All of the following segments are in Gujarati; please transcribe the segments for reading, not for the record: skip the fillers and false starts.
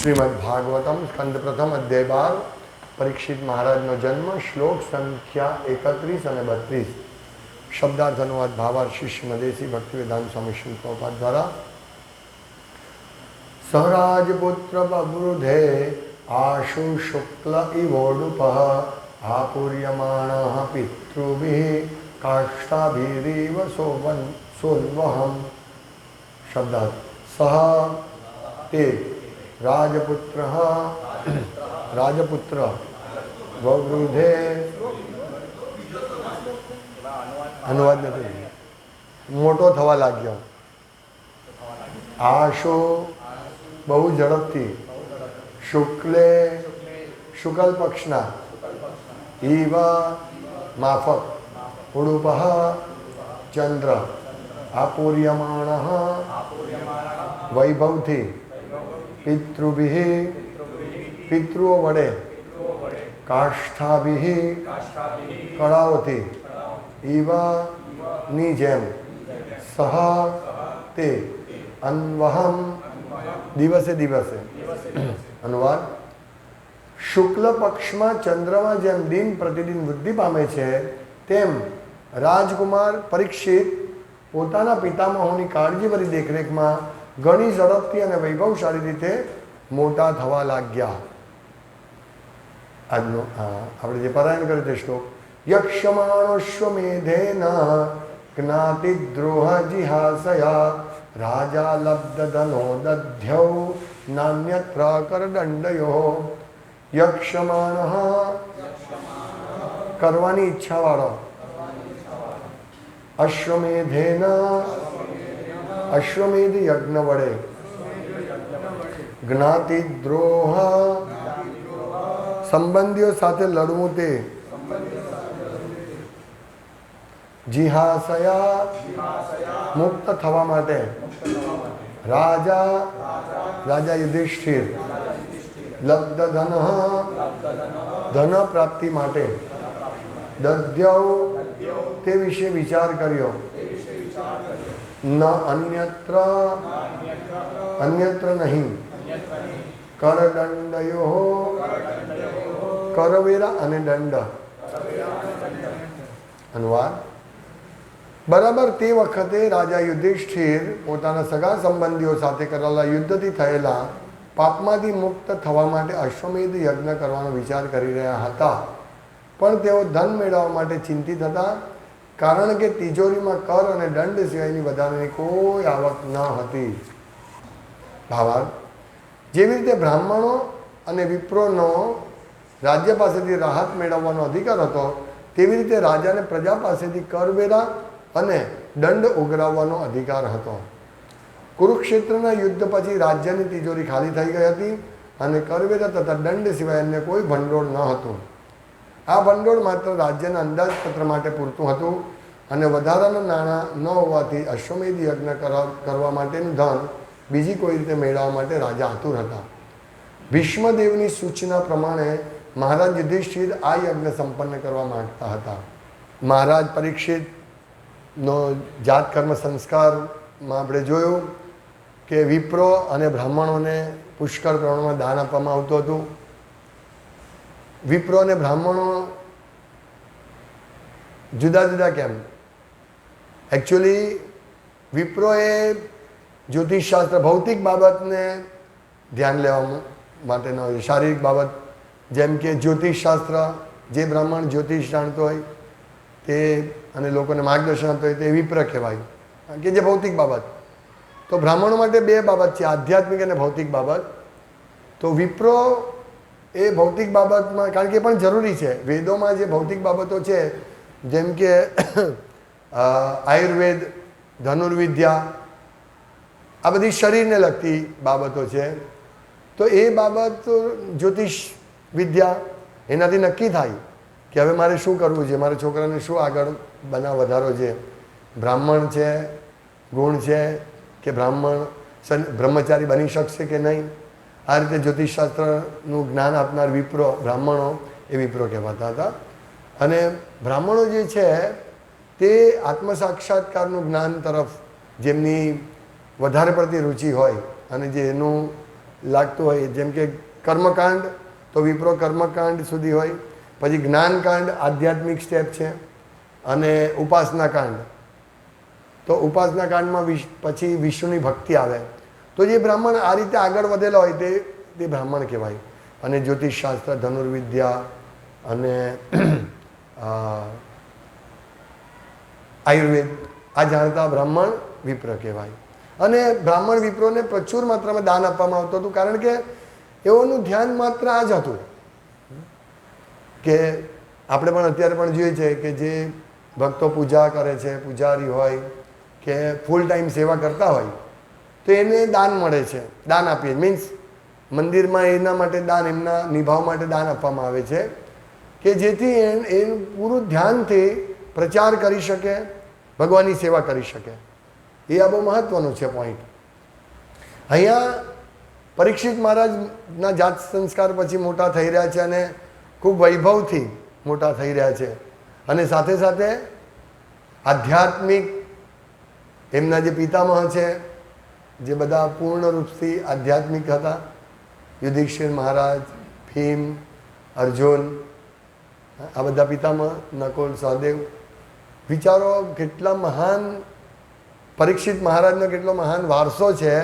श्रीमद्भागवतम स्कंद प्रथम अध्याय 12 परीक्षित महाराजનો જન્મ શ્લોક સંખ્યા 31 અને 32 શબ્દાર્થ અનુવાદ ભાવાર્થ શિષ્ય મદેશી ભક્તિવેદાંત સ્વામી શ્રી પ્રભુપાદ દ્વારા સહરાજપુત્ર બબૃધે આશુ શુક્લ ઇવોડુપઃ આપૂર્યમાણઃ પિતૃભિઃ કાષ્ઠાભિરીવ સોન્વહં શબ્દાર્થ સહ તે राजपुत्र राजपुत्र ववृद्धे अनुवाद नहीं मोटो थवा लाग्यो आशो बहु झड़पथी शुक्ले शुक्ल पक्षना इव माफक उडुपः चंद्र आपूर्यमाणः वैभवथी पितृभिः पितृओ वडे काष्ठाभिः कड़ाओथी इव नी जेम सह ते अन्वहम दिवसे दिवसे अनुवाद शुक्ल पक्ष में चंद्रमा जेम दिन प्रतिदिन वृद्धि पामे छे तेम राजकुमार परीक्षित पोताना पितामहोनी काळजीभरी देखरेख में घणी झड़पथी और वैभवशाली रीते मोटा थवा लाग्या। आजनो आपणे जे पारायण करे ते श्लोक यक्षमाणोश्वमेधेन ज्ञातिद्रोह जिहासया राजा लब्धधनो दध्यौ नान्यत्र करदंडयोः यक्षमाणः करवानी इच्छा वाळो अश्वमेधेन अश्वमेध यज्ञ वडे ज्ञातिद्रोह संबंधियों साथे लड़वू ते जिहासया मुक्त थवा माटे राजा राजा युधिष्ठिर लब्ध धन धन प्राप्ति माटे दध्यौ ते विषे विचार कर्यो न अन्यत्र अन्यत्र नहीं करदंडयो करवेरा अने दंड अनुवाद बराबर ते वखते राजा युधिष्ठिर पोताना सगा संबंधीओ साथे करेला युद्धथी थयेला पापमांथी मुक्त थवा माटे अश्वमेध यज्ञ करवानो विचार करी रह्या हता पण तेओ धन मेळववा माटे चिंतित हता कारण के तिजोरी में कर और दंड सिवायनी वधारानी कोई आवक न हती। भावार्थ जेवी रीते ब्राह्मणों और विप्रोनो राज्य पासेथी राहत मेळवવાનો अधिकार हतो तेवी रीते राजाने प्रजा पासेथी करवेरा अने दंड उघरावવાનો अधिकार हतो। कुरुक्षेत्रना युद्ध पछी राज्यनी तिजोरी खाली थई गई हती अने करवेरा तथा दंड सिवाय अन्य कोई भंडोळ न हतुं। आ भंडोळ मात्र राज्यना अंदाजपत्र माटे पूरतुं हतुं अने वधाराना नाणां न होवाथी अश्वमेध यज्ञ करवा माटेनुं धन बीजी कोई रीते मेळववा माटे राजा आतुर हता। भीष्मदेवनी सूचना प्रमाणे महाराज युधिष्ठिर आ यज्ञ संपन्न करवा मांगता हता। महाराज परीक्षितनो जात कर्म संस्कार में आपणे जोयुं के विप्रो अने ब्राह्मणोने पुष्कळ प्रमाणमां दान आपवामां आवतुं हतुं। विप्रो ने ब्राह्मणों जुदा जुदा केम एक्चुअली विप्रो ए ज्योतिषशास्त्र भौतिक बाबत ने ध्यान लेवा माटे न होय शारीरिक बाबत जेम के ज्योतिषशास्त्र जे ब्राह्मण ज्योतिष जाणतो होय ते अने लोकोने मार्गदर्शन आपतो होय ते विप्र कहेवाय के जे भौतिक बाबत तो ब्राह्मणों माटे बे बाबत छे आध्यात्मिक अने भौतिक बाबत। तो विप्रो ए भौतिक बाबत में कारण के पण जरूरी है वेदों में जो भौतिक बाबतों है जेम के आयुर्वेद धनुर्विद्या आ बधी शरीर ने लगती बाबतों है तो ये बाबत ज्योतिष विद्या एनाथी नक्की थाय कि हवे मारे शुं करवुं छे मारा छोकराने शुं आगळ बना वधारो छे ब्राह्मण है गुण है कि ब्राह्मण ब्रह्मचारी बनी शकशे कि नहीं आ रीते ज्योतिषशास्त्रનું જ્ઞાન આપનાર વિપ્રો બ્રાહ્મણો એ વિપ્રો કહેવાતા હતા। અને બ્રાહ્મણો જે છે તે આત્મસાક્ષાત્કારનું જ્ઞાન તરફ જેમની વધારે પડતી રુચિ હોય અને જે એનું લાગતું હોય, જેમ કે કર્મકાંડ તો વિપ્રો કર્મકાંડ સુધી હોય, પછી જ્ઞાનકાંડ આધ્યાત્મિક સ્ટેપ છે, અને ઉપાસના કાંડ તો ઉપાસના કાંડમાં પછી વિષ્ણુની ભક્તિ આવે. તો જે બ્રાહ્મણ આ રીતે આગળ વધેલા હોય તે બ્રાહ્મણ કહેવાય. અને જ્યોતિષશાસ્ત્ર, ધનુર્વિદ્યા અને આયુર્વેદ આ જાણતા બ્રાહ્મણ વિપ્ર કહેવાય. અને બ્રાહ્મણ વિપ્રોને પ્રચુર માત્રામાં દાન આપવામાં આવતું હતું, કારણ કે એઓનું ધ્યાન માત્ર આ જ હતું કે આપણે પણ અત્યારે પણ જોઈએ છે કે જે ભક્તો પૂજા કરે છે, પૂજારી હોય કે ફૂલ ટાઈમ સેવા કરતા હોય તો એને દાન મળે છે, દાન આપીએ મીન્સ મંદિરમાં એના માટે દાન, એમના નિભાવ માટે દાન આપવામાં આવે છે કે જેથી એ પૂરું ધ્યાનથી પ્રચાર કરી શકે, ભગવાનની સેવા કરી શકે. એ આ બહુ મહત્ત્વનું છે પોઈન્ટ. અહીંયા પરીક્ષિત મહારાજના જાત સંસ્કાર પછી મોટા થઈ રહ્યા છે અને ખૂબ વૈભવથી મોટા થઈ રહ્યા છે, અને સાથે સાથે આધ્યાત્મિક એમના જે પિતામહ છે જે બધા પૂર્ણ રૂપથી આધ્યાત્મિક હતા, યુધિષ્ઠિર મહારાજ, ભીમ, અર્જુન, આ બધા પિતામહ, નકુલ, સહદેવ. વિચારો કેટલા મહાન પરીક્ષિત મહારાજનો કેટલો મહાન વારસો છે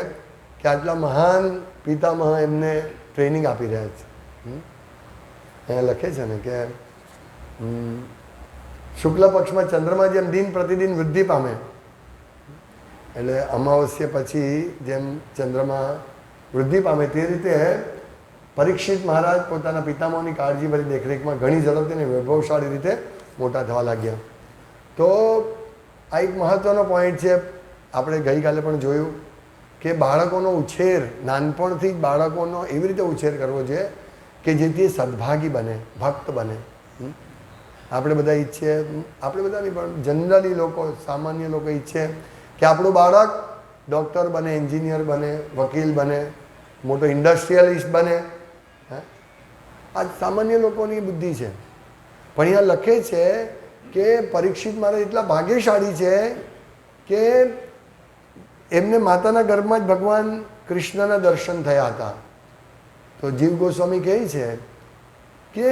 કે આટલા મહાન પિતામહ એમને ટ્રેનિંગ આપી રહ્યા છે. અહીંયા લખે છે ને કે શુક્લ પક્ષમાં ચંદ્રમાં જેમ દિન પ્રતિદિન વૃદ્ધિ પામે, એટલે અમાવસ્ય પછી જેમ ચંદ્રમાં વૃદ્ધિ પામે તે રીતે પરીક્ષિત મહારાજ પોતાના પિતામહની કાળજીભરી દેખરેખમાં ઘણી ઝડપથી અને વૈભવશાળી રીતે મોટા થવા લાગ્યા. તો આ એક મહત્ત્વનો પોઈન્ટ છે. આપણે ગઈકાલે પણ જોયું કે બાળકોનો ઉછેર, નાનપણથી જ બાળકોનો એવી રીતે ઉછેર કરવો જોઈએ કે જેથી સદભાગી બને, ભક્ત બને. આપણે બધા ઈચ્છીએ, આપણે બધા નહીં પણ જનરલી લોકો, સામાન્ય લોકો ઈચ્છે કે આપણું બાળક ડૉક્ટર બને, એન્જિનિયર બને, વકીલ બને, મોટો ઇન્ડસ્ટ્રીયલિસ્ટ બને. આ સામાન્ય લોકોની બુદ્ધિ છે. પણ અહીંયા લખે છે કે પરીક્ષિત મહારાજ એટલા ભાગ્યશાળી છે કે એમને માતાના ગર્ભમાં જ ભગવાન કૃષ્ણના દર્શન થયા હતા. તો જીવ ગોસ્વામી કહે છે કે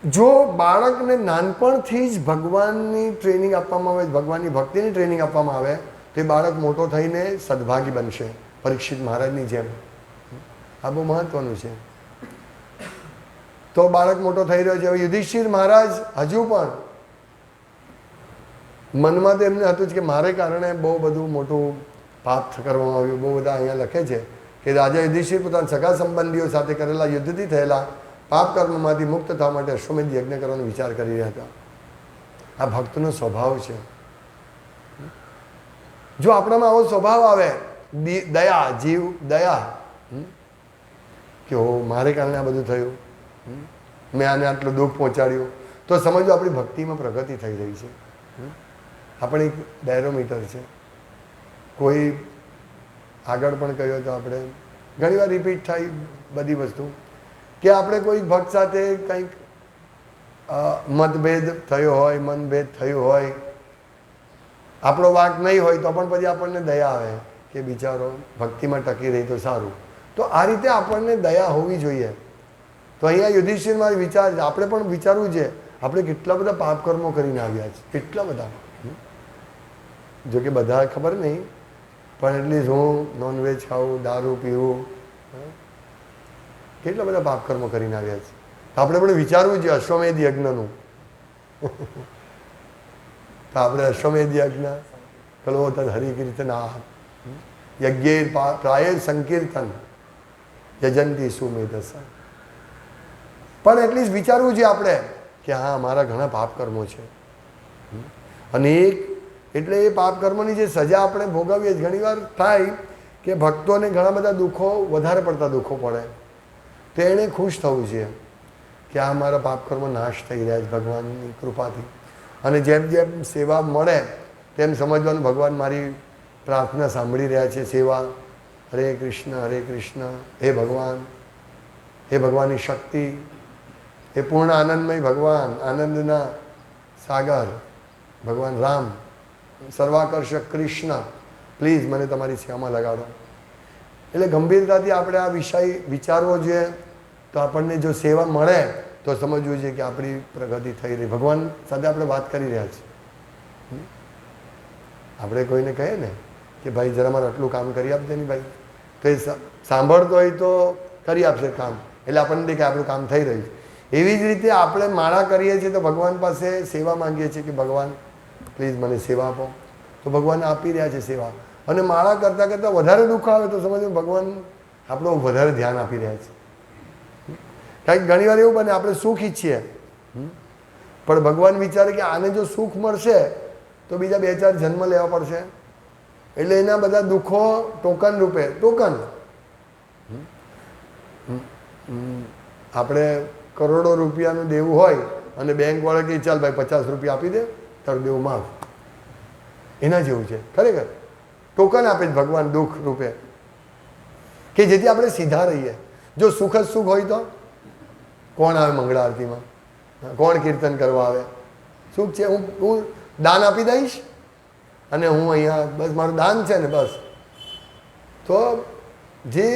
જો બાળકને નાનપણથી જ ભગવાનની ટ્રેનિંગ આપવામાં આવે, ભગવાનની ભક્તિની ટ્રેનિંગ આપવામાં આવે તો એ બાળક મોટો થઈને સદભાગી બનશે, પરીક્ષિત મહારાજની જેમ. આ બહુ મહત્વનું છે. તો બાળક મોટો થઈ રહ્યો છે. હવે યુધિષ્ઠિર મહારાજ હજુ પણ મનમાં તો એમને હતું જ કે મારે કારણે બહુ બધું મોટું પાપ કરવામાં આવ્યું. બહુ બધા અહીંયા લખે છે કે રાજા યુધિષ્ઠિર પોતાના સગા સંબંધીઓ સાથે કરેલા યુદ્ધથી થયેલા પાપ કર્મમાંથી મુક્ત થવા માટે અશ્વમેધ યજ્ઞ કરવાનો વિચાર કરી રહ્યા હતા. આ ભક્તનો સ્વભાવ છે. જો આપણામાં આવો સ્વભાવ આવે, દયા, જીવ દયા, કે હો મારે કારણે આ બધું થયું, મેં આને આટલું દુઃખ પહોંચાડ્યું, તો સમજો આપણી ભક્તિમાં પ્રગતિ થઈ રહી છે. આપણે એક બેરોમીટર છે. કોઈ આગળ પણ કહ્યું તો આપણે ઘણીવાર રિપીટ થાય બધી વસ્તુ કે આપણે કોઈ ભક્ત સાથે કંઈક મતભેદ થયો હોય, મનભેદ થયું હોય, આપણો વાંક નહીં હોય તો પણ પછી આપણને દયા આવે કે બિચારો ભક્તિમાં ટકી રહી તો સારું. તો આ રીતે આપણને દયા હોવી જોઈએ. તો અહીંયા યુધિષ્ઠિરમાં વિચાર, આપણે પણ વિચારવું છે આપણે કેટલા બધા પાપ કર્મો કરીને આવ્યા છે, કેટલા બધા. જોકે બધા ખબર નહીં, પણ એટલી હું નોનવેજ ખાવું, દારૂ પીવું, કેટલા બધા પાપ કર્મો કરીને આવ્યા છે. તો આપણે પણ વિચારવું છે અશ્વમેધ યજ્ઞનું. તો આપણે અશ્વમેધ યજ્ઞ કલો તદ હરિકીર્તન યજ્ઞે પ્રાય સંકીર્તન યજંતી સુમેધસ. પણ એટલીસ્ટ વિચારવું છે આપણે કે હા મારા ઘણા પાપ કર્મો છે. અને એટલે એ પાપ કર્મોની જે સજા આપણે ભોગવીએ ઘણીવાર થાય કે ભક્તોને ઘણા બધા દુઃખો, વધારે પડતા દુઃખો પડે, તો એણે ખુશ થવું છે કે આ મારા પાપ કર્મો નાશ થઈ રહ્યા છે ભગવાનની કૃપાથી. અને જેમ જેમ સેવા મળે તેમ સમજવાનું ભગવાન મારી પ્રાર્થના સાંભળી રહ્યા છે. સેવા, હરે કૃષ્ણ હરે કૃષ્ણ, હે ભગવાન, હે ભગવાનની શક્તિ, એ પૂર્ણ આનંદમય ભગવાન, આનંદના સાગર ભગવાન રામ, સર્વાકર્ષક કૃષ્ણ, પ્લીઝ મને તમારી સેવામાં લગાડો. એટલે ગંભીરતાથી આપણે આ વિષય વિચારવો જોઈએ. તો આપણને જો સેવા મળે તો સમજવું જોઈએ કે આપણી પ્રગતિ થઈ રહી. ભગવાન સાથે આપણે વાત કરી રહ્યા છીએ. આપણે કોઈને કહીએ ને કે ભાઈ જરા મારે આટલું કામ કરી આપજે ને ભાઈ, તો એ સાંભળતો હોય તો કરી આપશે કામ, એટલે આપણને કે આપણું કામ થઈ રહ્યું છે. એવી જ રીતે આપણે માળા કરીએ છીએ તો ભગવાન પાસે સેવા માંગીએ છીએ કે ભગવાન પ્લીઝ મને સેવા આપો, તો ભગવાન આપી રહ્યા છે સેવા. અને માળા કરતાં કરતાં વધારે દુઃખ આવે તો સમજો ભગવાન આપણું વધારે ધ્યાન આપી રહ્યા છે. કાંઈક ઘણી વાર એવું બને આપણે સુખ ઈચ્છીએ, પણ ભગવાન વિચારે કે આને જો સુખ મળશે તો બીજા 2-4 જન્મ લેવા પડશે, એટલે એના બધા દુઃખો ટોકન રૂપે આપણે કરોડો રૂપિયાનું દેવું હોય અને બેંકવાળા કહે ચાલ ભાઈ 50 રૂપિયા આપી દે તારું દેવું માફ, એના જેવું છે ખરેખર. ટોકન આપે છે ભગવાન દુઃખ રૂપે, કે જેથી આપણે સીધા રહીએ. જો સુખ જ સુખ હોય તો કોણ આવે મંગળા આરતીમાં, કોણ કીર્તન કરવા આવે? સુખ છે હું દાન આપી દઈશ અને હું અહીંયા બસ મારું દાન છે ને બસ. તો જે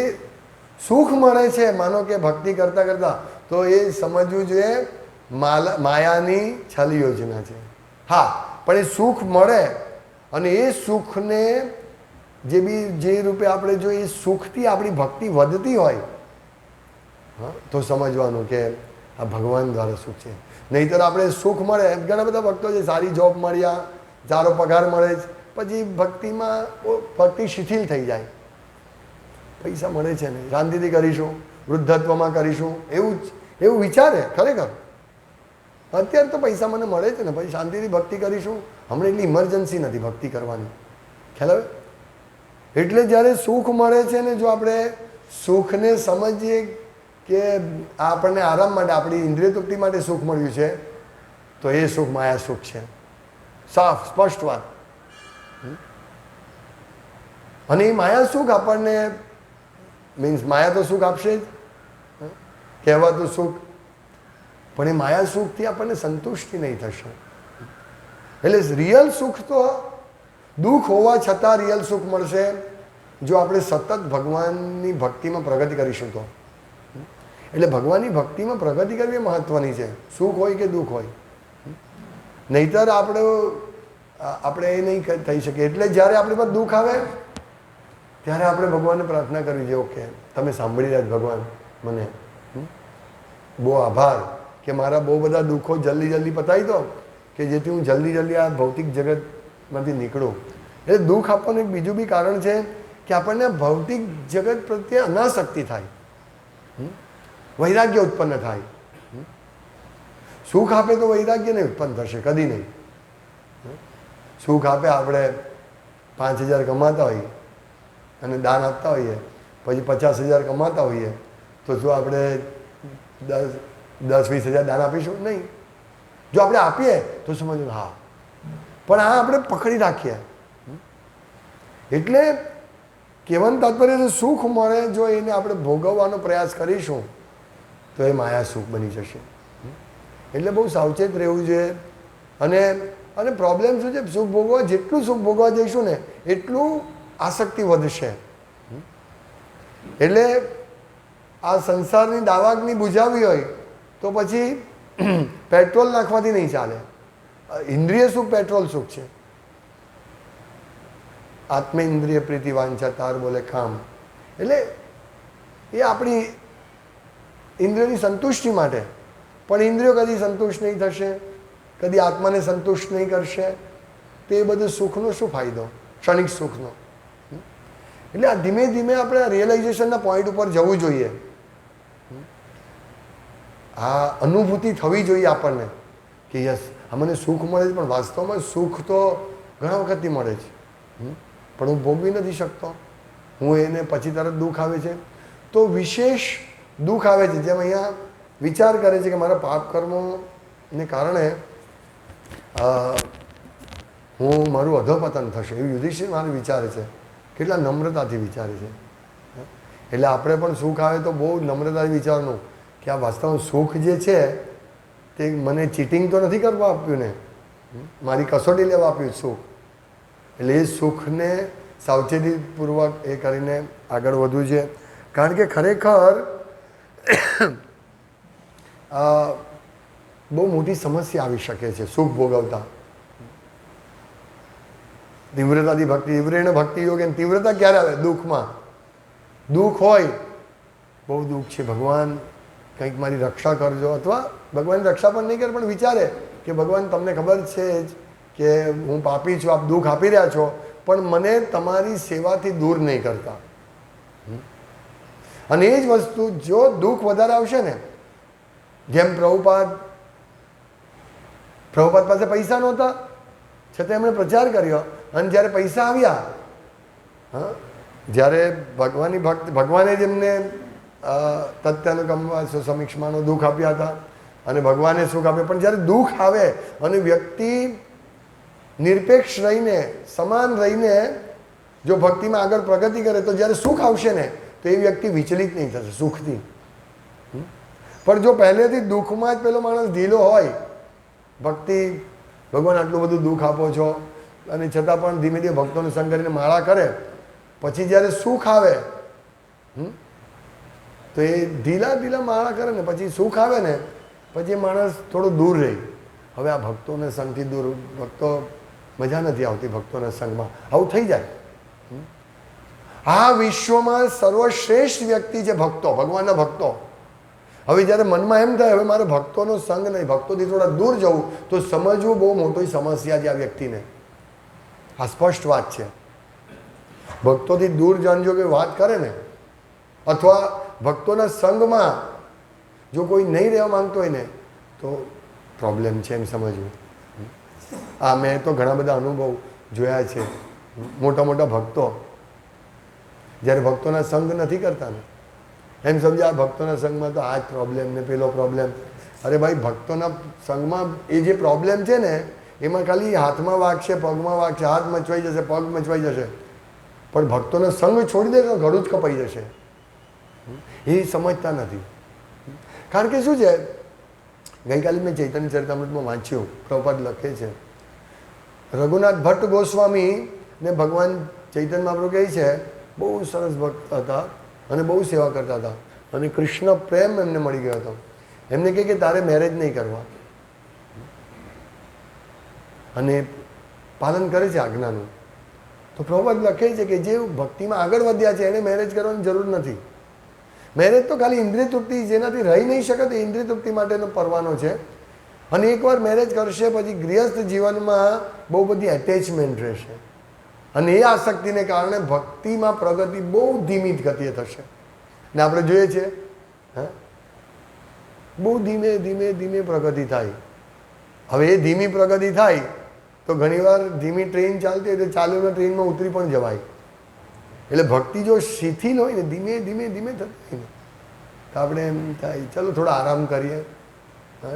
સુખ મળે છે માનો કે ભક્તિ કરતાં કરતાં, તો એ સમજવું જોઈએ માયાની છલ યોજના છે. હા, પણ એ સુખ મળે અને એ સુખને જે રૂપે આપણે જો એ સુખથી આપણી ભક્તિ વધતી હોય તો સમજવાનું કે આ ભગવાન દ્વારા સુખ છે. નહીંતર આપણે સુખ મળે, ઘણા બધા ભક્તો છે સારી જોબ મળ્યા, સારો પગાર મળે છે, પછી ભક્તિમાં ભક્તિ શિથિલ થઈ જાય. પૈસા મળે છે ને શાંતિથી કરીશું, વૃદ્ધત્વમાં કરીશું, એવું વિચારે ખરેખર. અત્યારે તો પૈસા મને મળે છે ને પછી શાંતિથી ભક્તિ કરીશું, હમણાં એટલી ઇમરજન્સી નથી ભક્તિ કરવાની, ખ્યાલ આવે? એટલે જ્યારે સુખ મળે છે ને જો આપણે સુખને સમજીએ કે આપણને આરામ માટે, આપણી ઇન્દ્રિય તૃપ્તિ માટે સુખ મળ્યું છે, તો એ સુખ માયા સુખ છે. સાફ સ્પષ્ટ વાત. અને એ માયા સુખ આપણને મીન્સ માયા તો સુખ આપશે જ, કહેવાતું સુખ, પણ એ માયા સુખથી આપણને સંતુષ્ટિ નહીં થશે. એટલે રિયલ સુખ તો દુઃખ હોવા છતાં રિયલ સુખ મળશે જો આપણે સતત ભગવાનની ભક્તિમાં પ્રગતિ કરીશું તો. એટલે ભગવાનની ભક્તિમાં પ્રગતિ કરવી એ મહત્ત્વની છે, સુખ હોય કે દુઃખ હોય. નહીંતર આપણે એ નહીં થઈ શકીએ. એટલે જ્યારે આપણી પર દુઃખ આવે ત્યારે આપણે ભગવાનને પ્રાર્થના કરવી જોઈએ, ઓકે તમે સાંભળી રહ્યા છો ભગવાન, મને બહુ આભાર કે મારા બહુ બધા દુઃખો જલ્દી પતાવી દો કે જેથી હું જલ્દી આ ભૌતિક જગતમાંથી નીકળું. એટલે દુઃખ આપવાનું એક બીજું બી કારણ છે કે આપણને ભૌતિક જગત પ્રત્યે અનાસક્તિ થાય, વૈરાગ્ય ઉત્પન્ન થાય. સુખ આપે તો વૈરાગ્ય નહીં ઉત્પન્ન થશે કદી નહીં. સુખ આપે આપણે 5,000 કમાતા હોઈએ અને દાન આપતા હોઈએ, પછી 50,000 કમાતા હોઈએ, તો શું આપણે 10-20,000 દાન આપીશું? નહીં. જો આપણે આપીએ તો સમજવું હા, પણ આ આપણે પકડી રાખીએ. એટલે કહેવાનું તાત્પર્ય છે સુખ મળે જો એને આપણે ભોગવવાનો પ્રયાસ કરીશું તો એ માયા સુખ બની જશે. એટલે બહુ સાવચેત રહેવું જોઈએ. અને પ્રોબ્લેમ શું છે, સુખ ભોગવા જેટલું સુખ ભોગવા જઈશું ને એટલું આસક્તિ વધશે. એટલે આ સંસારની દાવાગ્નિ બુઝાવી હોય તો પછી પેટ્રોલ નાખવાથી નહીં ચાલે. ઇન્દ્રિય સુખ પેટ્રોલ સુખ છે. આત્મેન્દ્રિય પ્રીતિ વાંછા તાર બોલે કામ. એટલે એ આપણી ઇન્દ્રિયની સંતુષ્ટિ માટે, પણ ઇન્દ્રિયો કદી સંતુષ્ટ નહીં થશે, કદી આત્માને સંતુષ્ટ નહીં કરશે, તો એ બધું સુખનો શું ફાયદો, ક્ષણિક સુખનો. એટલે આ ધીમે ધીમે આપણે રિયલાઇઝેશનના પોઈન્ટ ઉપર જવું જોઈએ. આ અનુભૂતિ થવી જોઈએ આપણને કે યસ આ મને સુખ મળે છે, પણ વાસ્તવમાં સુખ તો ઘણા વખતથી મળે છે, પણ હું ભોગવી નથી શકતો. હું એને પછી તરત દુઃખ આવે છે, તો વિશેષ દુઃખ આવે છે. જેમ અહીંયા વિચાર કરે છે કે મારા પાપ કર્મોને કારણે મારું અધોપતન થશે, એવું યુધિષ્ઠિર મારે વિચારે છે. કેટલા નમ્રતાથી વિચારે છે. એટલે આપણે પણ સુખ આવે તો બહુ નમ્રતાથી વિચારવાનું કે આ વાસ્તવમાં સુખ જે છે તે મને ચીટિંગ તો નથી કરવા આપ્યું ને, મારી કસોટી લેવા આપ્યું સુખ. એટલે એ સુખને સાવચેતીપૂર્વક એ કરીને આગળ વધવું છે. કારણ કે ખરેખર બહુ મોટી સમસ્યા આવી શકે છે સુખ ભોગવતા. તીવ્રતાથી ભક્તિ, તીવ્રેણ ભક્તિ યોગ. એની તીવ્રતા ક્યારે આવે? દુઃખમાં. દુઃખ હોય, બહુ દુઃખ છે, ભગવાન કંઈક મારી રક્ષા કરજો, અથવા ભગવાન રક્ષા પણ નહીં કરે પણ વિચારે કે ભગવાન તમને ખબર છે જ કે હું પાપી છું, આપ દુઃખ આપી રહ્યા છો, પણ મને તમારી સેવાથી દૂર નહીં કરતા. અને એ જ વસ્તુ જો દુઃખ વધારે આવશે ને, જેમ પ્રભુપાદ પાસે પૈસા નહોતા છતાં એમણે પ્રચાર કર્યો, અને જ્યારે પૈસા આવ્યા, હા, જ્યારે ભગવાને જ એમને તત્યાનુકંપા સમીક્ષમાનો દુઃખ આપ્યા હતા અને ભગવાને સુખ આપ્યા, પણ જ્યારે દુઃખ આવે અને વ્યક્તિ નિરપેક્ષ રહીને, સમાન રહીને જો ભક્તિમાં આગળ પ્રગતિ કરે, તો જ્યારે સુખ આવશે ને તો એ વ્યક્તિ વિચલિત નહીં થશે સુખથી. પણ જો પહેલેથી દુઃખમાં જ પેલો માણસ ઢીલો હોય, ભક્તિ ભગવાન આટલું બધું દુઃખ આપો છો અને છતાં પણ ધીમે ધીમે ભક્તોનું સંગ કરીને માળા કરે, પછી જ્યારે સુખ આવે તો એ ઢીલા માળા કરે ને પછી સુખ આવે ને પછી એ માણસ થોડો દૂર રહે. હવે આ ભક્તોના સંગથી દૂર, ભક્તો મજા નથી આવતી ભક્તોના સંગમાં, આવું થઈ જાય. આ વિશ્વમાં સર્વશ્રેષ્ઠ વ્યક્તિ છે ભક્તો, ભગવાનના ભક્તો. હવે જ્યારે મનમાં એમ થાય હવે મારે ભક્તોનો સંગ નહીં, ભક્તોથી થોડા દૂર જવું, તો સમજવું બહુ મોટી સમસ્યા છે આ વ્યક્તિને. આ સ્પષ્ટ વાત છે. ભક્તોથી દૂર જાણજો કે વાત કરે ને, અથવા ભક્તોના સંગમાં જો કોઈ નહીં રહેવા માંગતો હોય ને તો પ્રોબ્લેમ છે એમ સમજવું. આ મેં તો ઘણા બધા અનુભવ જોયા છે. મોટા મોટા ભક્તો જ્યારે ભક્તોના સંગ નથી કરતા ને, એમ સમજે આ ભક્તોના સંગમાં તો આ જ પ્રોબ્લેમ ને પેલો પ્રોબ્લેમ. અરે ભાઈ, ભક્તોના સંગમાં એ જે પ્રોબ્લેમ છે ને એમાં ખાલી હાથમાં વાગશે, પગમાં વાગશે, હાથ મચવાઈ જશે, પગ મચવાઈ જશે, પણ ભક્તોનો સંગ છોડી દે તો ઘડું જ કપાઈ જશે. એ સમજતા નથી. કારણ કે શું છે, ગઈકાલે મેં ચૈતન્ય ચરિતામૃતમાં વાંચ્યું, પ્રભુપાદ લખે છે, રઘુનાથ ભટ્ટ ગોસ્વામી ને ભગવાન ચૈતન્ય મહાપ્રભુ કહે છે બહુ સરસ ભક્ત હતા અને બહુ સેવા કરતા હતા, અને કૃષ્ણ પ્રેમ એમને મળી ગયો હતો. એમને કહે કે તારે મેરેજ નહીં કરવા, અને પાલન કરે છે આજ્ઞાનું. તો પ્રભુપાદ લખે છે કે જે ભક્તિમાં આગળ વધ્યા છે એને મેરેજ કરવાની જરૂર નથી. મેરેજ તો ખાલી ઇન્દ્રિય તૃપ્તિ, જેનાથી રહી નહીં શકે તો ઇન્દ્રિય તૃપ્તિ માટેનો પરવાનો છે. અને એકવાર મેરેજ કરશે પછી ગૃહસ્થ જીવનમાં બહુ બધી એટેચમેન્ટ રહેશે, અને એ આસક્તિને કારણે ભક્તિમાં પ્રગતિ બહુ ધીમી ગતિએ થશે. ને આપણે જોઈએ છીએ બહુ ધીમે ધીમે ધીમે પ્રગતિ થાય. હવે એ ધીમી પ્રગતિ થાય તો ઘણીવાર ધીમી ટ્રેન ચાલતી હોય તો ચાલુના ટ્રેનમાં ઉતરી પણ જવાય. એટલે ભક્તિ જો શિથિલ હોય ને, ધીમે ધીમે ધીમે થતી હોય ને, તો આપણે એમ થાય ચલો થોડા આરામ કરીએ,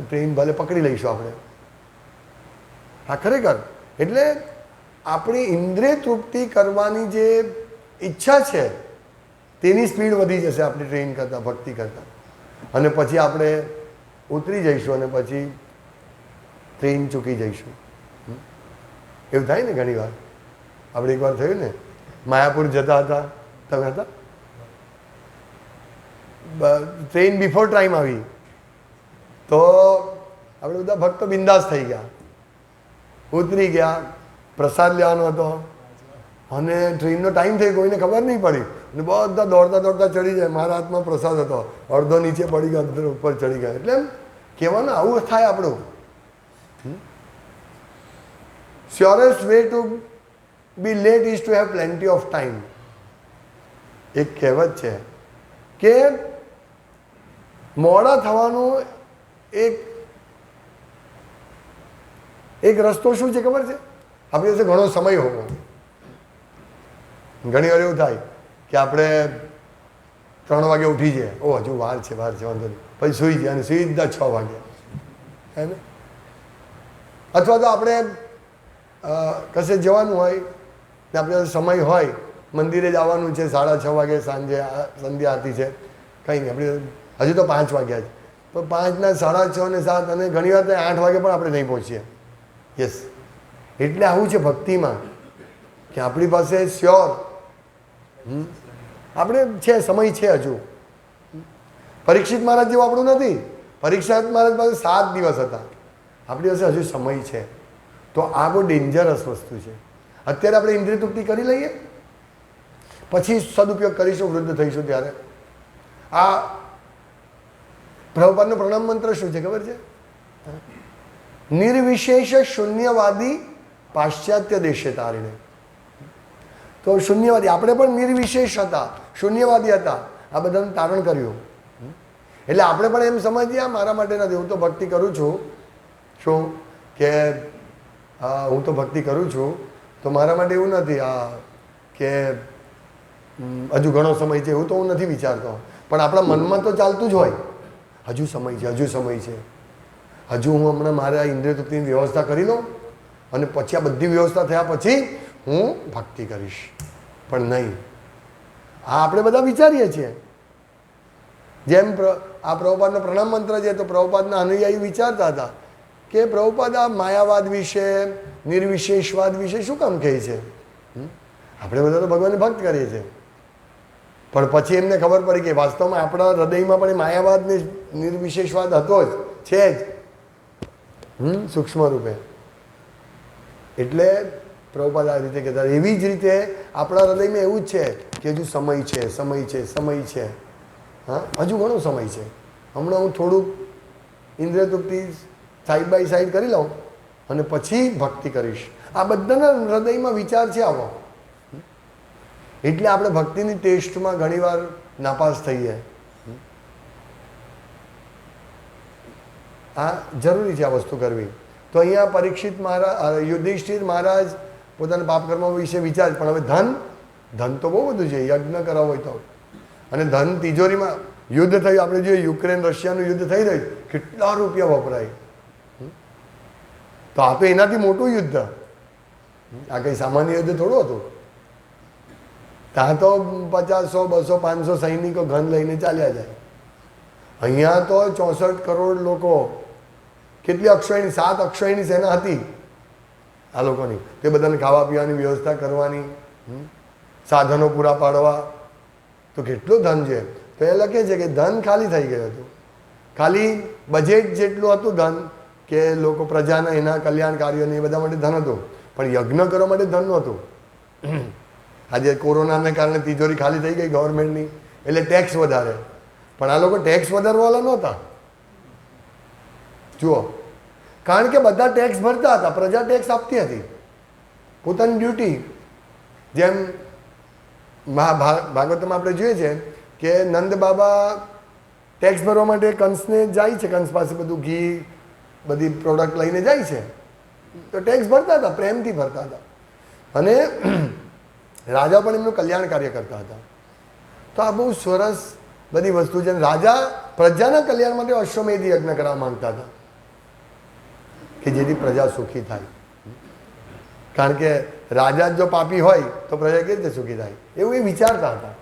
ટ્રેન ભલે પકડી લઈશું આપણે. હા, ખરેખર એટલે આપણી ઇન્દ્રિય તૃપ્તિ કરવાની જે ઈચ્છા છે તેની સ્પીડ વધી જશે આપણી ટ્રેન કરતાં, ભક્તિ કરતાં, અને પછી આપણે ઉતરી જઈશું અને પછી ટ્રેન ચૂકી જઈશું. એવું થાય ને ઘણી વાર. આપણે એકવાર થયું ને, માયાપુર જતા હતા, તમે હતા, ટ્રેન બિફોર ટાઈમ આવી તો આપણે બધા ભક્તો બિંદાસ થઈ ગયા, ઉતરી ગયા, પ્રસાદ લેવાનો હતો અને ટ્રેનનો ટાઈમ થઈ, કોઈને ખબર નહીં પડી, અને બધા દોડતા દોડતા ચડી જાય. મારા હાથમાં પ્રસાદ હતો, અડધો નીચે પડી ગયો, અડધો ઉપર ચડી ગયા. એટલે એમ કહેવાનું આવું થાય આપણું. Surest way to be late is to have plenty of time. એક કહેવત છે કે મોડા થવાનો એક રસ્તો શું છે ખબર છે? આપણી પાસે ઘણો સમય હોવો. ઘણી વાર એવું થાય કે આપણે 3 વાગે ઉઠી જાય, ઓ હજુ વાર છે વાંધો નહીં, પછી સૂઈ જાય અને સીધા 6 વાગે, હે ને? અથવા તો આપણે કશે જવાનું હોય ને આપણે સમય હોય, મંદિરે જવાનું છે, 6:30 વાગે સાંજે સંધ્યા આરતી છે, કંઈ નહીં, આપણે હજુ તો 5 વાગ્યા છે, તો 5ના 6:30 ને 7 અને ઘણી વાર 8 વાગે પણ આપણે નહીં પહોંચીએ. યસ, એટલે આવું છે ભક્તિમાં કે આપણી પાસે શ્યોર આપણે છે, સમય છે હજુ. પરીક્ષિત મહારાજ જેવું આપણું નથી. પરીક્ષિત મહારાજ પાસે 7 દિવસ હતા, આપણી પાસે હજુ સમય છે. તો આ બહુ ડેન્જરસ વસ્તુ છે. અત્યારે આપણે ઇન્દ્રિય તૃપ્તિ કરી લઈએ, પછી સદુપયોગ કરીશું વૃદ્ધ થઈશું ત્યારે. આ પ્રભુપાદનો પ્રણામ મંત્ર શું છે ખબર છે? નિર્વિશેષ શૂન્યવાદી પાશ્ચાત્ય દેશે તારીને. તો શૂન્યવાદી, આપણે પણ નિર્વિશેષ હતા, શૂન્યવાદી હતા, આ બધાનું તારણ કર્યું. એટલે આપણે પણ એમ સમજીએ આ મારા માટે નથી, હું તો ભક્તિ કરું છું. શું કે હું તો ભક્તિ કરું છું, તો મારા માટે એવું નથી આ કે હજુ ઘણો સમય છે, એવું તો હું નથી વિચારતો. પણ આપણા મનમાં તો ચાલતું જ હોય, હજુ સમય છે, હજુ સમય છે, હજુ હું હમણાં મારા ઇન્દ્રિય તૃપ્તિની વ્યવસ્થા કરી લઉં અને પછી આ બધી વ્યવસ્થા થયા પછી હું ભક્તિ કરીશ. પણ નહીં, આ આપણે બધા વિચારીએ છીએ. જેમ આ પ્રભુપાદનો પ્રણામ મંત્ર છે, તો પ્રભુપાદના અનુયાયી વિચારતા હતા કે પ્રભુપાદ આ માયાવાદ વિશે, નિર્વિશેષવાદ વિશે શું કામ કહે છે? આપણે બધા તો ભગવાનને ભક્ત કરીએ છીએ. પણ પછી એમને ખબર પડી કે વાસ્તવમાં આપણા હૃદયમાં પણ માયાવાદ ને નિર્વિશેષવાદ હતો જ, છે જ, સૂક્ષ્મ રૂપે. એટલે પ્રભુપાદ આ રીતે કહેતા. એવી જ રીતે આપણા હૃદયમાં એવું જ છે કે હજુ સમય છે, સમય છે, સમય છે. હા, હજુ ઘણો સમય છે. હમણાં હું થોડુંક ઇન્દ્રિય તૃપ્તિ સાઈડ બાય સાઈડ કરી લઉં અને પછી ભક્તિ કરીશ. આ બધાના હૃદયમાં વિચાર છે આવો. એટલે આપણે ભક્તિની ટેસ્ટમાં ઘણીવાર નાપાસ થઈએ. આ જરૂરી છે આ વસ્તુ કરવી. તો અહીંયા પરીક્ષિત મહારાજ, યુધિષ્ઠિર મહારાજ પોતાના પાપ કર્મ વિશે વિચાર. પણ હવે ધન તો બહુ બધું છે, યજ્ઞ કરાવો હોય તો. અને ધન તિજોરીમાં, યુદ્ધ થયું, આપણે જોઈએ યુક્રેન રશિયાનું યુદ્ધ થઈ રહ્યું, કેટલા રૂપિયા વપરાય. તો આ તો એનાથી મોટું યુદ્ધ. આ કંઈ સામાન્ય યુદ્ધ થોડું હતું. ત્યાં તો 50, 100, 200, 500 સૈનિકો ઘન લઈને ચાલ્યા જાય. અહીંયા તો 64 કરોડ લોકો, કેટલી અક્ષયણી, 7 અક્ષયણી સેના હતી આ લોકોની. તે બધાને ખાવા પીવાની વ્યવસ્થા કરવાની, સાધનો પૂરા પાડવા. તો કેટલું ધન છે. તો એ લખે છે કે ધન ખાલી થઈ ગયું હતું. ખાલી બજેટ જેટલું હતું ધન કે લોકો પ્રજાના એના કલ્યાણ કાર્યોને એ બધા માટે ધન હતું, પણ યજ્ઞ કરવા માટે ધન નહોતું. આજે કોરોનાને કારણે તિજોરી ખાલી થઈ ગઈ ગવર્મેન્ટની, એટલે ટેક્સ વધારે. પણ આ લોકો ટેક્સ વધારવાવાળા નહોતા. જુઓ, કારણ કે બધા ટેક્સ ભરતા હતા, પ્રજા ટેક્સ આપતી હતી, પોતાની ડ્યુટી. જેમ ભાગવતમાં આપણે જોઈએ છે કે નંદ બાબા ટેક્સ ભરવા માટે કંસને જાય છે, કંસ પાસે બધું ઘી, બધી પ્રોડક્ટ લઈને જાય છે. તો ટેક્સ ભરતા હતા, પ્રેમથી ભરતા હતા. અને રાજા પણ એમનું કલ્યાણ કાર્ય કરતા હતા. તો આ બહુ સરસ બધી વસ્તુ છે. રાજા પ્રજાના કલ્યાણ માટે અશ્વમેધ યજ્ઞ કરવા માંગતા હતા કે જેથી પ્રજા સુખી થાય. કારણ કે રાજા જો પાપી હોય તો પ્રજા કેવી રીતે સુખી થાય, એવું એ વિચારતા હતા.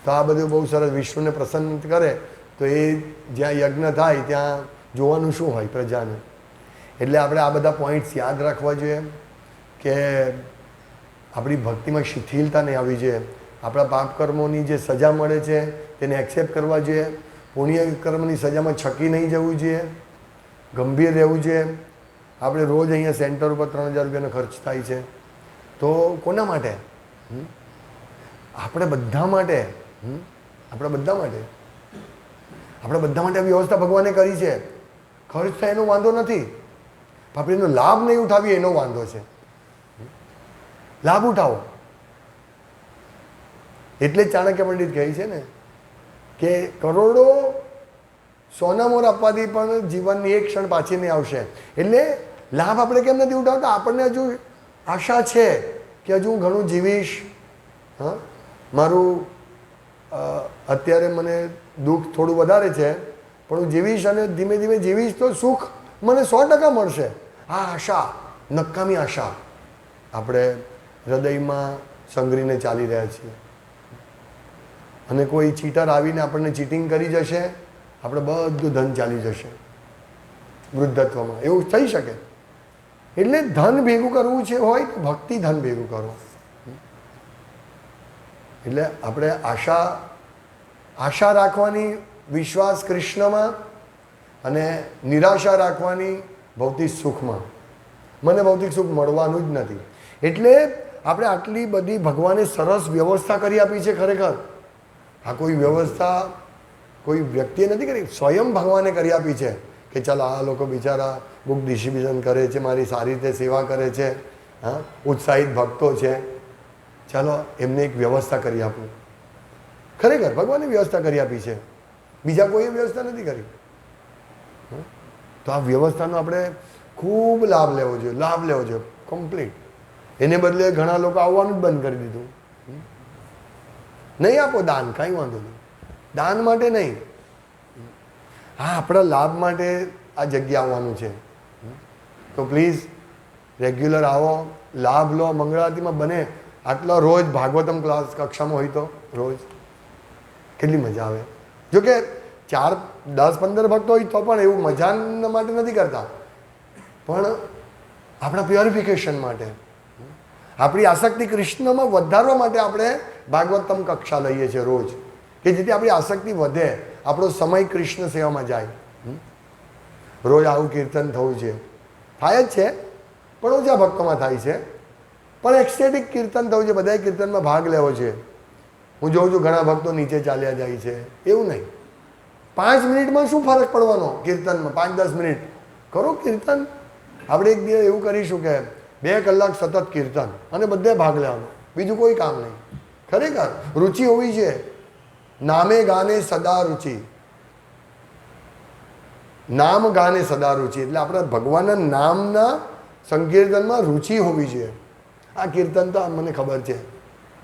તો આ બધું બહુ સરસ, વિષ્ણુને પ્રસન્ન કરે તો એ જ્યાં યજ્ઞ થાય ત્યાં જોવાનું શું હોય પ્રજાને. એટલે આપણે આ બધા પોઈન્ટ્સ યાદ રાખવા જોઈએ કે આપણી ભક્તિમાં શિથિલતા નહીં આવવી જોઈએ. આપણા પાપ કર્મોની જે સજા મળે છે તેને એક્સેપ્ટ કરવા જોઈએ. પુણ્ય કર્મની સજામાં છકી નહીં જવું જોઈએ, ગંભીર રહેવું જોઈએ. આપણે રોજ અહીંયા સેન્ટર ઉપર 3000 રૂપિયાનો ખર્ચ થાય છે. તો કોના માટે? આપણે બધા માટે. આપણા બધા માટે આ વ્યવસ્થા ભગવાને કરી છે. ખર્ચ થાય એનો વાંધો નથી, આપણે એનો લાભ નહીં ઉઠાવીએ એનો વાંધો છે. લાભ ઉઠાવો. એટલે જ ચાણક્ય પંડિત કહે છે ને કે કરોડો સોના મોર આપવાથી પણ જીવનની એક ક્ષણ પાછી નહીં આવશે. એટલે લાભ આપણે કેમ નથી ઉઠાવતા? આપણને હજુ આશા છે કે હજુ હું ઘણું જીવીશ. હા, મારું અત્યારે મને દુઃખ થોડું વધારે છે, પણ હું જીવીશ અને ધીમે ધીમે જીવીશ તો સુખ મને 100% મળશે. આ આશા, નકામી આશા આપણે હૃદયમાં સંગ્રહીને ચાલી રહ્યા છીએ. અને કોઈ ચીટર આવીને આપણને ચીટિંગ કરી જશે, આપણે બધું ધન ચાલી જશે વૃદ્ધત્વમાં. એવું થઈ શકે. એટલે ધન ભેગું કરવું છે હોય તો ભક્તિ ધન ભેગું કરો. એટલે આપણે આશા રાખવાની વિશ્વાસ કૃષ્ણમાં અને નિરાશા રાખવાની ભૌતિક સુખમાં. મને ભૌતિક સુખ મળવાનું જ નથી. એટલે આપણે આટલી બધી ભગવાને સરસ વ્યવસ્થા કરી આપી છે. ખરેખર આ કોઈ વ્યવસ્થા કોઈ વ્યક્તિએ નથી કરી, સ્વયં ભગવાને કરી આપી છે કે ચાલો આ લોકો બિચારા બુક ડિસ્ટ્રીબ્યુશન કરે છે, મારી સારી રીતે સેવા કરે છે, હા ઉત્સાહિત ભક્તો છે, ચાલો એમને એક વ્યવસ્થા કરી આપું. ખરેખર ભગવાને વ્યવસ્થા કરી આપી છે, બીજા કોઈએ વ્યવસ્થા નથી કરી. તો આ વ્યવસ્થાનો આપણે ખૂબ લાભ લેવો જોઈએ કમ્પ્લીટ. એને બદલે ઘણા લોકો આવવાનું જ બંધ કરી દીધું. નહીં આપો દાન, કાંઈ વાંધો નહીં, દાન માટે નહીં, હા આપણા લાભ માટે આ જગ્યા આવવાનું છે. તો પ્લીઝ રેગ્યુલર આવો, લાભ લો. મંગળ આરતીમાં બને આટલો રોજ ભાગવતમ ક્લાસ કક્ષામાં હોય તો રોજ કેટલી મજા આવે. જોકે 4, 10, 15 ભક્તો હોય તો પણ એવું મજાના માટે નથી કરતા, પણ આપણા પ્યોરિફિકેશન માટે, આપણી આસક્તિ કૃષ્ણમાં વધારવા માટે આપણે ભાગવતમ કક્ષા લઈએ છીએ રોજ, કે જેથી આપણી આસક્તિ વધે, આપણો સમય કૃષ્ણ સેવામાં જાય. રોજ આવું કીર્તન થવું છે, થાય જ છે પણ ઓછા ભક્તોમાં થાય છે. પણ એક્સટેટિક કીર્તન થવું છે, બધાએ કીર્તનમાં ભાગ લેવો છે. હું જોઉં છું ઘણા ભક્તો નીચે ચાલ્યા જાય છે. એવું નહીં, 5 મિનિટમાં શું ફરક પડવાનો કીર્તનમાં? 5-10 મિનિટ કરો કીર્તન. આપણે એક દિવસ એવું કરીશું કે 2 કલાક સતત કીર્તન અને બધે ભાગ લેવાનો, બીજું કોઈ કામ નહીં. ખરેખર રુચિ હોવી છે. નામે ગાને સદા રુચિ, નામ ગાને સદા રુચિ, એટલે આપણા ભગવાનના નામના સંકીર્તનમાં રુચિ હોવી જોઈએ. આ કીર્તન તો મને ખબર છે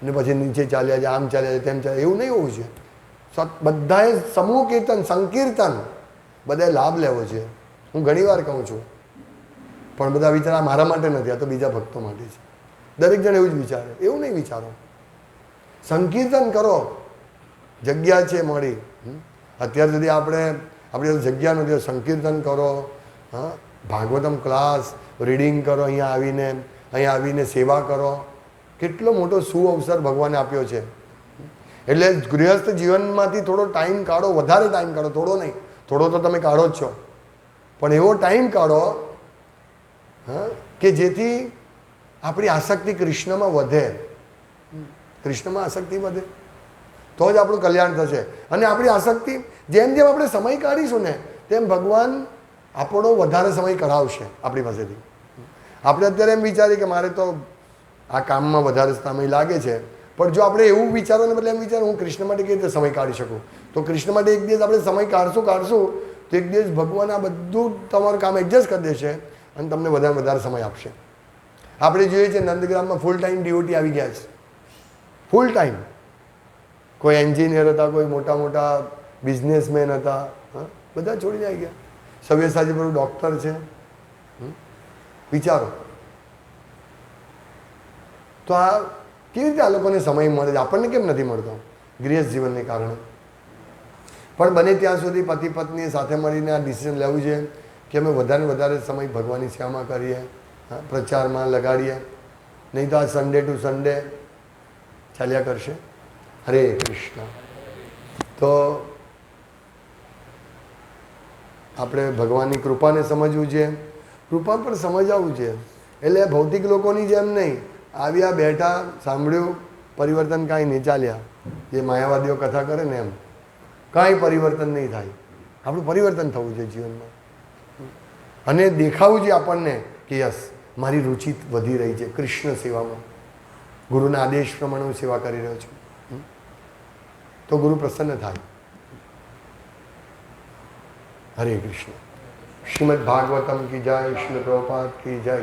ને પછી નીચે ચાલ્યા જાય, આમ ચાલ્યા જાય, તેમ ચાલ્યા, એવું નહીં હોવું છે. બધાએ સમૂહ કીર્તન, સંકીર્તન બધાએ લાભ લેવો છે. હું ઘણી વાર કહું છું, પણ બધા વિચાર મારા માટે નથી, આ તો બીજા ભક્તો માટે છે. દરેક જણ એવું જ વિચારે. એવું નહીં વિચારો, સંકીર્તન કરો. જગ્યા છે મળી, અત્યાર સુધી આપણી જગ્યા નથી, સંકીર્તન કરો, હા ભાગવતમ ક્લાસ રીડિંગ કરો, અહીંયા આવીને સેવા કરો. કેટલો મોટો સુઅવસર ભગવાને આપ્યો છે. એટલે ગૃહસ્થ જીવનમાંથી થોડો ટાઈમ કાઢો, વધારે ટાઈમ કાઢો, થોડો નહીં, થોડો તો તમે કાઢો જ છો, પણ એવો ટાઈમ કાઢો હા કે જેથી આપણી આસક્તિ કૃષ્ણમાં વધે. કૃષ્ણમાં આસક્તિ વધે તો જ આપણું કલ્યાણ થશે. અને આપણી આસક્તિ જેમ જેમ આપણે સમય કાઢીશું ને તેમ ભગવાન આપણો વધારે સમય કઢાવશે આપણી પાસેથી. આપણે અત્યારે એમ વિચારીએ કે મારે તો આ કામમાં વધારે સમય લાગે છે, પણ જો આપણે એવું વિચારોને બદલે એમ વિચારો હું કૃષ્ણ માટે કેવી રીતે સમય કાઢી શકું, તો કૃષ્ણ માટે એક દિવસ આપણે સમય કાઢશું તો એક દિવસ ભગવાન આ બધું તમારું કામ એડજસ્ટ કરી દેશે અને તમને વધારે સમય આપશે. આપણે જોઈએ છે નંદગ્રામમાં ફૂલ ટાઈમ ડીઓટી આવી ગયા છે. ફૂલ ટાઈમ કોઈ એન્જિનિયર હતા, કોઈ મોટા બિઝનેસમેન હતા, બધા છોડીને આવી ગયા. સવ્યસાચી પર ડૉક્ટર છે. વિચારો તો આ કેવી રીતે આ લોકોને સમય મળે છે, આપણને કેમ નથી મળતો? ગૃહસ્થ જીવનને કારણે. પણ બને ત્યાં સુધી પતિ પત્ની સાથે મળીને આ ડિસિઝન લેવું છે કે અમે વધારે સમય ભગવાનની સેવામાં કરીએ, પ્રચારમાં લગાડીએ. નહીં તો આ સન્ડે ટુ સન્ડે ચાલ્યા કરશે. હરે કૃષ્ણ. તો આપણે ભગવાનની કૃપાને સમજવું છે, કૃપા પણ સમજાવવું છે. એટલે ભૌતિક લોકોની જેમ નહીં, આવ્યા બેઠા સાંભળ્યું, પરિવર્તન કાંઈ નહીં, ચાલ્યા. જે માયાવાદીઓ કથા કરે ને એમ કાંઈ પરિવર્તન નહીં થાય. આપણું પરિવર્તન થવું છે જીવનમાં અને દેખાવું છે આપણને કે યસ મારી રુચિ વધી રહી છે કૃષ્ણ સેવામાં, ગુરુના આદેશ પ્રમાણે હું સેવા કરી રહ્યો છું, તો ગુરુ પ્રસન્ન થાય. હરે કૃષ્ણ. શ્રીમદ ભાગવતમ કી જય, શ્રીલ પ્રભુપાદ કી જય.